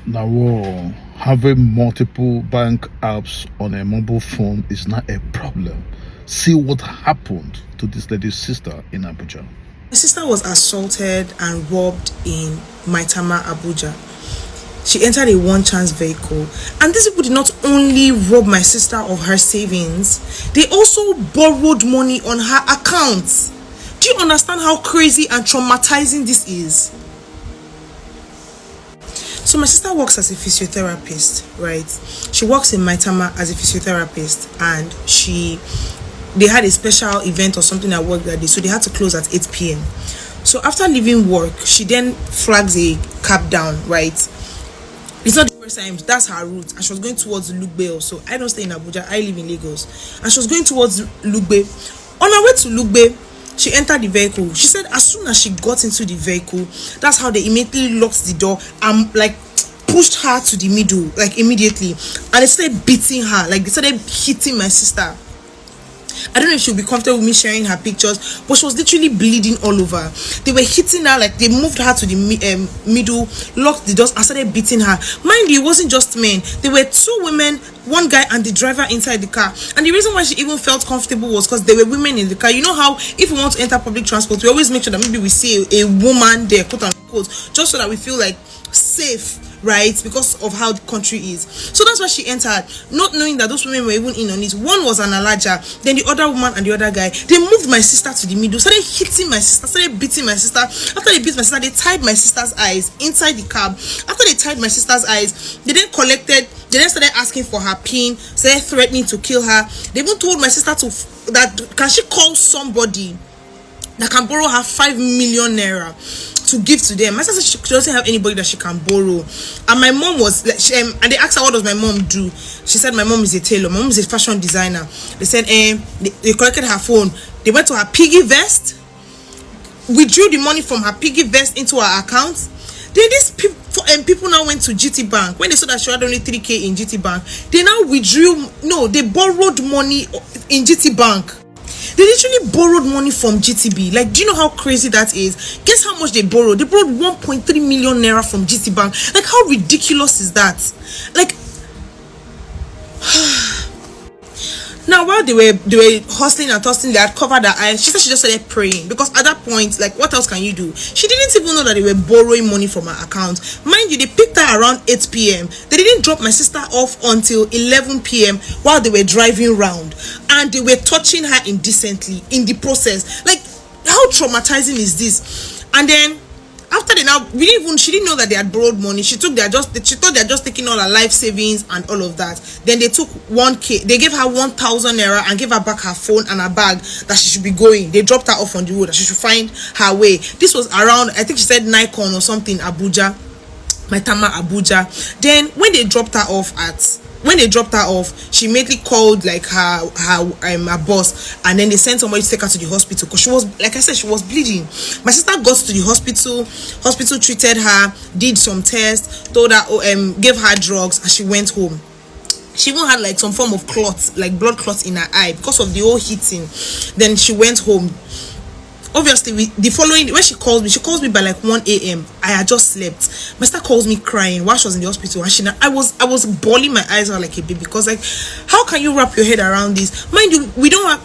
Now, having multiple bank apps on a mobile phone is not a problem. See what happened to this lady's sister in Abuja. My sister was assaulted and robbed in Maitama, Abuja. She entered a one chance vehicle, and these people did not only rob my sister of her savings, they also borrowed money on her account. Do you understand how crazy and traumatizing this is? So my sister works as a physiotherapist, right? She works in Maitama as a physiotherapist, and they had a special event or something at work that day, so they had to close at 8 p.m. So after leaving work, she then flags a cab down, right? It's not the first time, that's her route, and she was going towards Lugbe also. I don't stay in Abuja, I live in Lagos. And she was going towards Lugbe. On her way to Lugbe, she entered the vehicle. She said as soon as she got into the vehicle, that's how they immediately locked the door and pushed her to the middle, immediately. And they started beating her, they started hitting my sister. I don't know if she'll be comfortable with me sharing her pictures, but she was literally bleeding all over. They were hitting her, they moved her to the middle, locked the doors, and started beating her. Mind you, it wasn't just men. There were two women, one guy and the driver inside the car. And the reason why she even felt comfortable was because there were women in the car. You know how if we want to enter public transport, we always make sure that maybe we see a woman there, quote unquote, just so that we feel safe, right? Because of how the country is. So that's why she entered, not knowing that those women were even in on it. One was an alaja, then the other woman and the other guy. They moved my sister to the middle, started hitting my sister, started beating my sister. After they beat my sister, they tied my sister's eyes inside the cab. After they tied my sister's eyes, they then started asking for her pin, started threatening to kill her. They even told my sister can she call somebody that can borrow her 5 million naira to give to them. My sister said she doesn't have anybody that she can borrow. And my mom was and they asked her what does my mom do. She said my mom is a tailor, my mom is a fashion designer. They said they collected her phone, they went to her piggy vest, withdrew the money from her piggy vest into her account. Then these people now went to GT Bank. When they saw that she had only 3k in GT Bank, they now they borrowed money in GT Bank. They literally borrowed money from GTB. Do you know how crazy that is? Guess how much they borrowed? They borrowed 1.3 million naira from GT Bank. How ridiculous is that? Now, while they were hustling and tossing, they had covered her eyes. She said she just started praying, because at that point, what else can you do? She didn't even know that they were borrowing money from her account. Mind you, they picked her around 8 p.m. They didn't drop my sister off until 11 p.m. while they were driving around, and they were touching her indecently in the process. How traumatizing is this? And then after she didn't know that they had borrowed money. She thought they had just taking all her life savings and all of that. Then they took 1k. They gave her 1,000 naira and gave her back her phone and her bag that she should be going. They dropped her off on the road that she should find her way. This was around, I think she said Nikon or something, Abuja, Maitama, Abuja. Then when they dropped her off, she immediately called her boss, and then they sent somebody to take her to the hospital, because she was, like I said, she was bleeding. My sister got to the hospital treated her, did some tests, told her gave her drugs, and she went home. She even had some form of clot, blood clot in her eye because of the whole heating. Then she went home. Obviously, when she calls me by 1 a.m. I had just slept. My sister calls me crying while she was in the hospital, and I was bawling my eyes out like a baby, because how can you wrap your head around this? Mind you,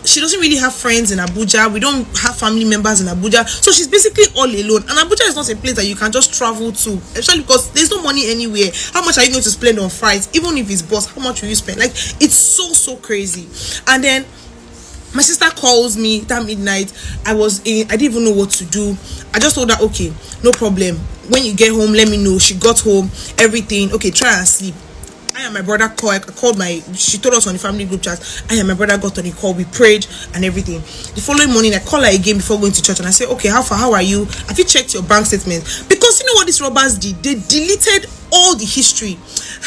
she doesn't really have friends in Abuja. We don't have family members in Abuja, so she's basically all alone. And Abuja is not a place that you can just travel to, especially because there's no money anywhere. How much are you going to spend on flights? Even if it's bus, how much will you spend? It's so crazy. And then my sister calls me that midnight. I didn't even know what to do. I just told her, okay, no problem. When you get home, let me know. She got home, everything. Okay, try and sleep. I and my brother she told us on the family group chat. I and my brother got on the call. We prayed and everything. The following morning, I call her again before going to church, and I say, okay, how far? How are you? Have you checked your bank statement? Because you know what these robbers did? They deleted all the history.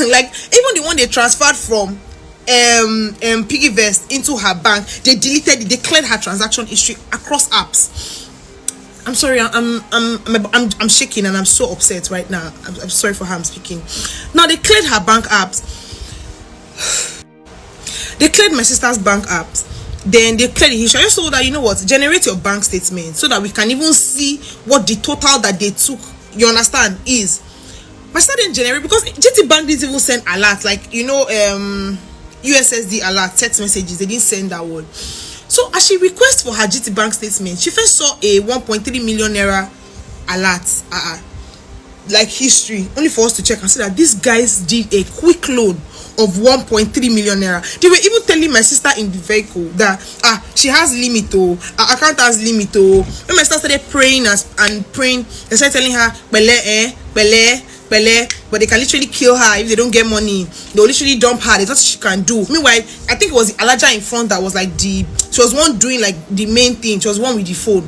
Even the one they transferred from piggy vest into her bank, they deleted it. They cleared her transaction history across apps. I'm sorry, I'm shaking and I'm so upset right now. I'm sorry for how I'm speaking. Now they cleared her bank apps. They cleared my sister's bank apps. Then they cleared the history. I just told her, you know what, generate your bank statement so that we can even see what the total that they took, you understand, is. My sister didn't generate because GT Bank didn't even send alert, like, you know, USSD alert, text messages. They didn't send that one. So as she requests for her GT Bank statement, she first saw a 1.3 million naira alert, like history, only for us to check and see that these guys did a quick loan of 1.3 million naira. They were even telling my sister in the vehicle that she has limit, her account has limit. When my sister started praying and praying, they started telling her bele, but they can literally kill her if they don't get money. They'll literally dump her. There's nothing she can do. Meanwhile, I think it was the Alaja in front that was like she was one doing like the main thing. She was one with the phone,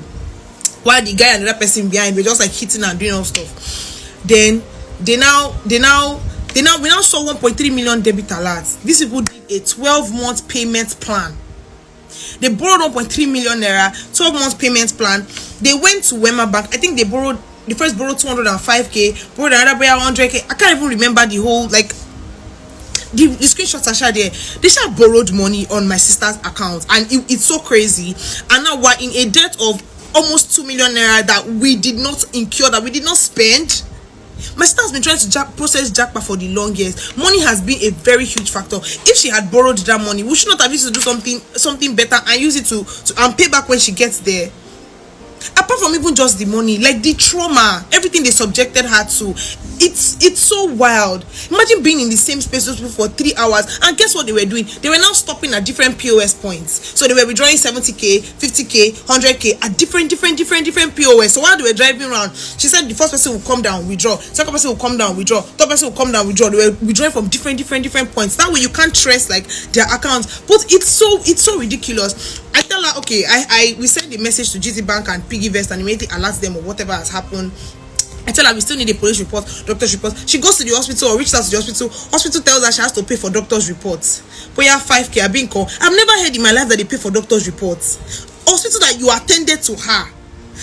while the guy and the other person behind were just like hitting her and doing all stuff. Then we now saw 1.3 million debit alerts. These people did a 12-month payment plan. They borrowed 1.3 million naira, 12-month payment plan. They went to Wema Bank. I think they first borrowed 205k, borrowed another 100k. I can't even remember the whole, like, the screenshots are shared there. They should have borrowed money on my sister's account, and it's so crazy. And now we're in a debt of almost 2 million naira that we did not incur, that we did not spend. My sister has been trying to process jackpot for the longest. Money has been a very huge factor. If she had borrowed that money, we should not have used to do something better and use it to pay back when she gets there. Apart from even just the money, like the trauma, everything they subjected her to, it's so wild. Imagine being in the same space with people for 3 hours, and guess what they were doing? They were now stopping at different POS points. So they were withdrawing 70k, 50k, 100k at different POS. So while they were driving around, she said the first person will come down, withdraw, second person will come down, withdraw, third person will come down, withdraw. They were withdrawing from different points. That way you can't trace like their accounts. But it's so ridiculous. I tell her, okay, we send a message to GT Bank and PiggyVest and immediately alerts them of whatever has happened. I tell her we still need a police report, doctor's report. She goes to the hospital or reaches out to the hospital. Hospital tells her she has to pay for doctor's reports. But yeah, 5k are being called. I've never heard in my life that they pay for doctor's reports. Hospital that you attended to her.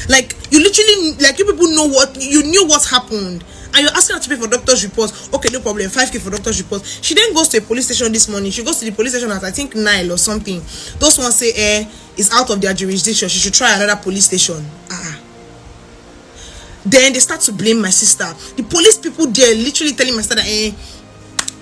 Like, you literally, like, you people knew what happened. And you're asking her to pay for doctor's reports. Okay, no problem, 5k for doctor's reports. She then goes to a police station this morning. She goes to the police station at, I think, Nile or something. Those ones say, it's out of their jurisdiction. She should try another police station. Then they start to blame my sister. The police people there literally telling my sister that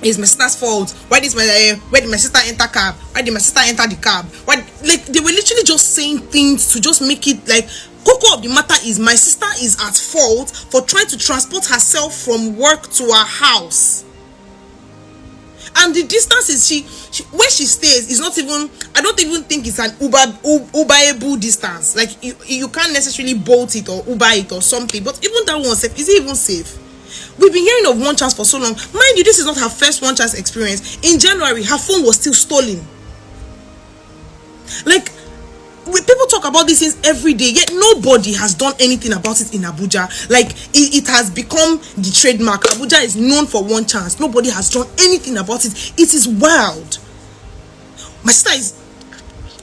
it's my sister's fault. Why did my sister enter cab? Why did my sister enter the cab? Why, like, they were literally just saying things to just make it like, cocoa of the matter is my sister is at fault for trying to transport herself from work to her house. And the distance is where she stays is not even, I don't even think it's an Uberable distance. Like, you can't necessarily bolt it or Uber it or something. But even that one safe, is it even safe? We've been hearing of one chance for so long. Mind you, this is not her first one chance experience. In January, her phone was still stolen. Like, people talk about these things every day, yet nobody has done anything about it in Abuja. Like, it has become the trademark. Abuja is known for one chance. Nobody has done anything about it. It is wild. My sister is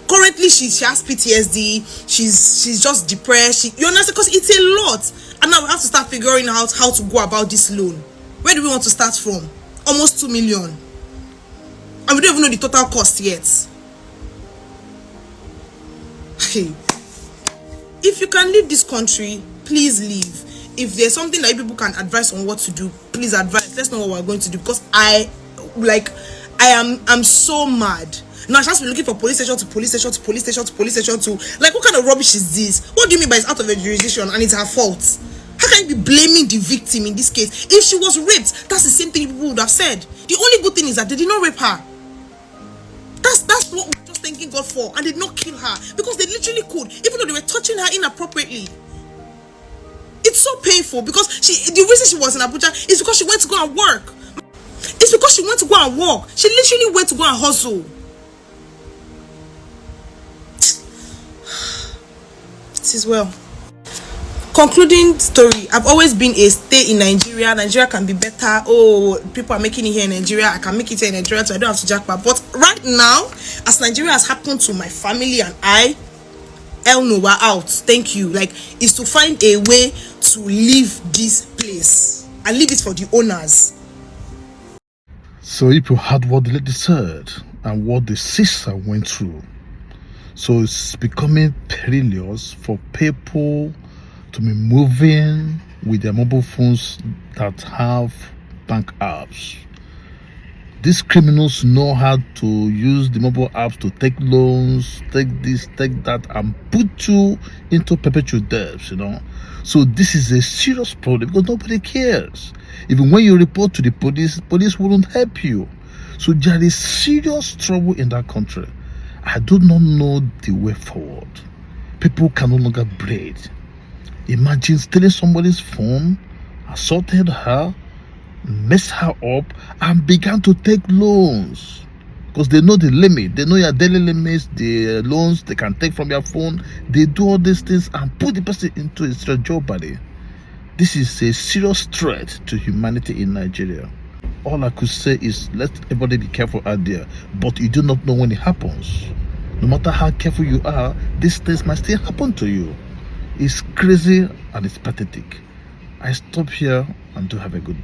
currently, she has PTSD. She's just depressed. You understand? Because it's a lot. And now we have to start figuring out how to go about this loan. Where do we want to start from? Almost 2 million. And we don't even know the total cost yet. Hey, if you can leave this country, please leave. If there's something that people can advise on what to do, please advise. Let's know what we're going to do, because I'm so mad. Now she has to be looking for police station to police station to police station to police station to, like, what kind of rubbish is this? What do you mean by it's out of her jurisdiction and it's her fault? How can you be blaming the victim in this case? If she was raped, that's the same thing people would have said. The only good thing is that they did not rape her. That's what we're just thanking God for, and they did not kill her, because they literally could, even though they were touching her inappropriately. It's so painful, because the reason she was in Abuja is because she went to go and work. It's because she went to go and work. She literally went to go and hustle. It is well. Concluding story, I've always been a stay in Nigeria. Nigeria can be better. Oh, people are making it here in Nigeria. I can make it here in Nigeria, so I don't have to jackpot. But right now, as Nigeria has happened to my family and I, hell no, we're out. Thank you. Like, is to find a way to leave this place and leave it for the owners. So if you heard what the lady said and what the sister went through, so it's becoming perilous for people to be moving with their mobile phones that have bank apps. These criminals know how to use the mobile apps to take loans, take this, take that, and put you into perpetual debts, So this is a serious problem because nobody cares. Even when you report to the police wouldn't help you. So there is serious trouble in that country. I do not know the way forward. People can no longer breathe. Imagine stealing somebody's phone, assaulted her, messed her up, and began to take loans because they know the limit. They know your daily limits, the loans they can take from your phone. They do all these things and put the person into a serious jeopardy. This is a serious threat to humanity in Nigeria. All I could say is let everybody be careful out there, but you do not know when it happens. No matter how careful you are, these things might still happen to you. It's crazy and it's pathetic. I stop here and do have a good day.